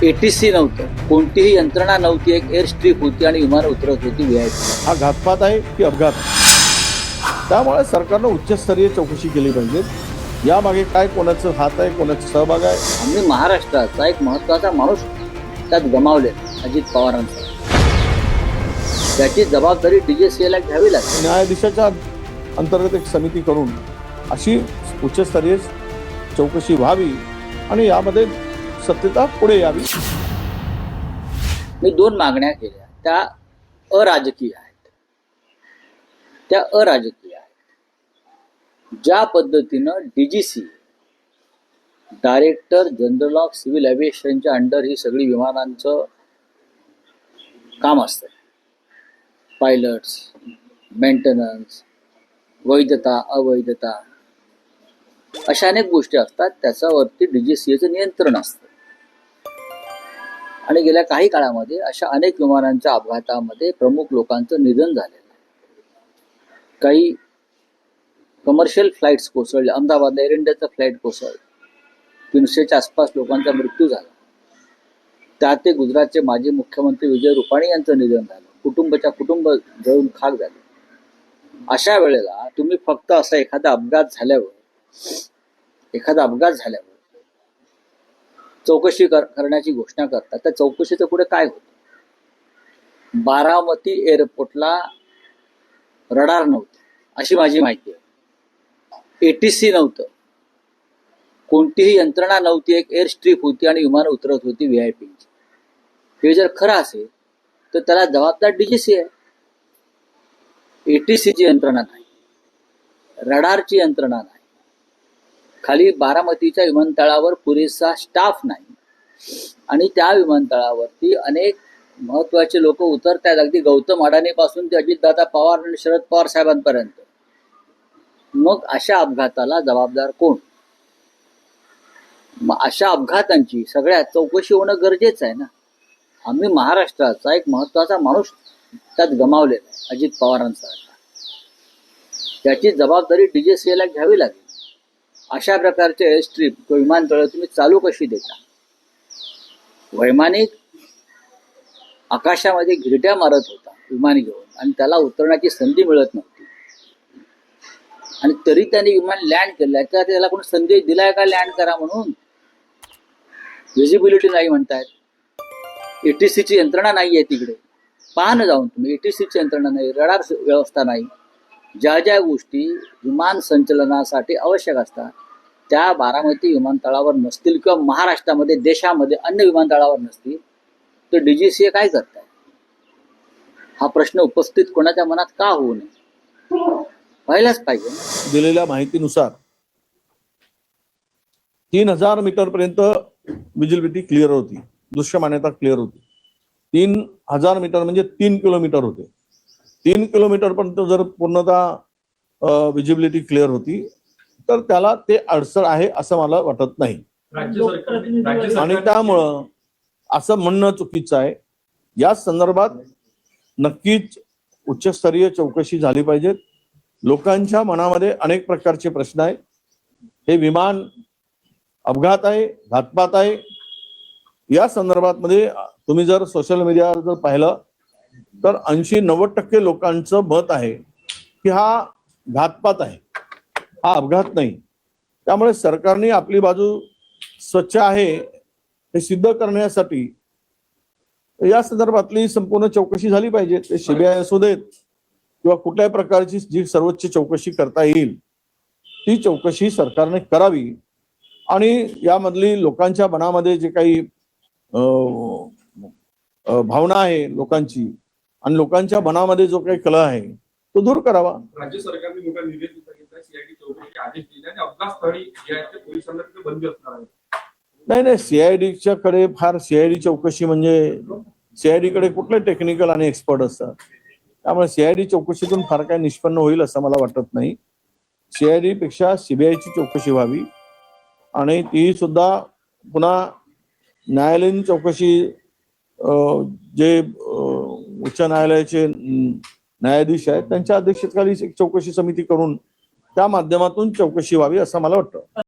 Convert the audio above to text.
ATC नव्हतं, कोणतीही यंत्रणा नव्हती, एक एअर स्ट्रीप होती आणि विमान उतरत होती व्हीआयपी. हा घातपात आहे की अपघात? त्यामुळे सरकारनं उच्चस्तरीय चौकशी केली पाहिजे. यामागे काय कोणाचं हात आहे, कोणाचा सहभाग आहे? आम्ही महाराष्ट्राचा एक महत्वाचा माणूस त्यात गमावले, अजित पवारांचा. त्याची जबाबदारी डीजीसीएला घ्यावी लागते. न्यायाधीशाच्या अंतर्गत एक समिती करून अशी उच्चस्तरीय चौकशी व्हावी आणि यामध्ये सत्यता पुढे यावी. मी 2 मागण्या केल्या, त्या अराजकीय आहेत. ज्या पद्धतीनं DGC, director general of civil एव्हिएशनच्या अंडर ही सगळी विमानांचं काम असतं, पायलट्स, मेंटेनन्स, वैधता, अवैधता, अशा अनेक गोष्टी असतात. त्याच्यावरती डीजीसीएचं नियंत्रण असतं. आणि गेल्या काही काळामध्ये अशा अनेक विमानांच्या अपघातामध्ये प्रमुख लोकांचं निधन झालेलं आहे. काही कमर्शियल फ्लाईट्स कोसळले. अहमदाबादला एअर इंडियाचं फ्लाईट कोसळलं, 300च्या आसपास लोकांचा मृत्यू झाला. त्यात ते गुजरातचे माजी मुख्यमंत्री विजय रुपाणी यांचं निधन झालं. कुटुंब जळून खाक झाले. अशा वेळेला तुम्ही फक्त असं एखादा अपघात झाल्यावर चौकशी करण्याची घोषणा करतात. त्या चौकशीचं पुढे काय होतं? बारामती एअरपोर्टला रडार नव्हतं, अशी माझी माहिती आहे. एटीसी नव्हतं, कोणतीही यंत्रणा नव्हती, एक एअर स्ट्रीप होती आणि विमान उतरत होती व्हीआयपीची. हे जर खरं असेल तर त्याला जबाबदार डीजीसी आहे. एटीसीची यंत्रणा नाही, रडारची यंत्रणा नाही, खाली बारामतीच्या विमानतळावर पुरेसा स्टाफ नाही आणि त्या विमानतळावरती अनेक महत्वाचे लोक उतरतात, अगदी गौतम अडाणीपासून ते अजितदादा पवार आणि शरद पवार साहेबांपर्यंत. मग अशा अपघाताला जबाबदार कोण? मग अशा अपघातांची सगळ्यात चौकशी होणं गरजेचं आहे ना. आम्ही महाराष्ट्राचा एक महत्वाचा माणूस त्यात गमावलेला आहे, अजित पवारांचा. त्याची जबाबदारी डीजीसीएला घ्यावी लागेल. अशा प्रकारचे एअर स्ट्रीप किंवा विमानतळ तुम्ही चालू कशी देता? वैमानिक आकाशामध्ये घिरट्या मारत होता विमान घेऊन आणि त्याला उतरण्याची संधी मिळत नव्हती, आणि तरी त्याने विमान लँड केलं. त्याला कोणी संदेश दिलाय का लँड करा म्हणून? व्हिजिबिलिटी नाही म्हणतायत. एटीसीची यंत्रणा नाहीये तिकडे. पहा ना जाऊन तुम्ही, एटीसीची यंत्रणा नाही, रडार व्यवस्था नाही. ज्या ज्या गोष्टी विमान संचलनासाठी आवश्यक असतात त्या बारामती विमानतळावर नसतील किंवा महाराष्ट्रामध्ये, देशामध्ये अन्य विमानतळावर नसतील, तर डीजीसीए काय करताय? हा प्रश्न उपस्थित कोणाच्या मनात का होऊ नये? व्हायलाच पाहिजे. दिलेल्या माहितीनुसार 3000 मीटर पर्यंत विजिबिलिटी क्लिअर होती, दृश्य मान्यता क्लिअर होती. 3000 मीटर म्हणजे 3 किलोमीटर होते. 3 किलोमीटर पर्यंत जर पूर्णतः विजिबिलिटी क्लिअर होती तर त्याला ते अडचण आहे असं मला वाटत नाही. आणि त्यामुळं असं म्हणणं चुकीचं आहे. या संदर्भात नक्कीच उच्चस्तरीय चौकशी झाली पाहिजे. लोकांच्या मनामध्ये अनेक प्रकारचे प्रश्न आहेत. हे विमान अपघात आहे, घातपात आहे, या संदर्भात मध्ये तुम्ही जर सोशल मीडियावर जर पाहिलं तर 80-90% लोकांचं मत आहे की हा घातपात आहे, हा अपघात नाही. त्यामुळे सरकारने आपली बाजू स्वच्छ आहे हे सिद्ध करण्यासाठी या संदर्भातली संपूर्ण चौकशी झाली पाहिजे. ते सीबीआय असू देत किंवा कुठल्याही प्रकारची जी सर्वोच्च चौकशी करता येईल ती चौकशी सरकारने करावी. आणि यामधली लोकांच्या मनामध्ये जे काही भावना आहे लोकांची आणि लोकांच्या मनामध्ये जो काही कलह आहे तो दूर करावा. राज्य सरकारने मोठा निर्देश सांगितला, सीआयडी चौकशीचे आदेश दिले आणि अपघात स्थळी पोलिसांना बंदी असणार आहे. नाही, सीआयडीच्या कडे फार सीआयडी चौकशी म्हणजे सीआयडी कडे कुठले टेक्निकल आणि एक्सपर्ट असतात. त्यामुळे सीआयडी चौकशीतून फार काय निष्पन्न होईल असं मला वाटत नाही. सीआयडी पेक्षा सीबीआयची चौकशी व्हावी आणि ती सुद्धा पुन्हा न्यायालयीन चौकशी, जे उच्च न्यायालयाचे न्यायाधीश आहेत त्यांच्या अध्यक्षतेखाली एक चौकशी समिती करून त्या माध्यमातून चौकशी व्हावी असं मला वाटतं.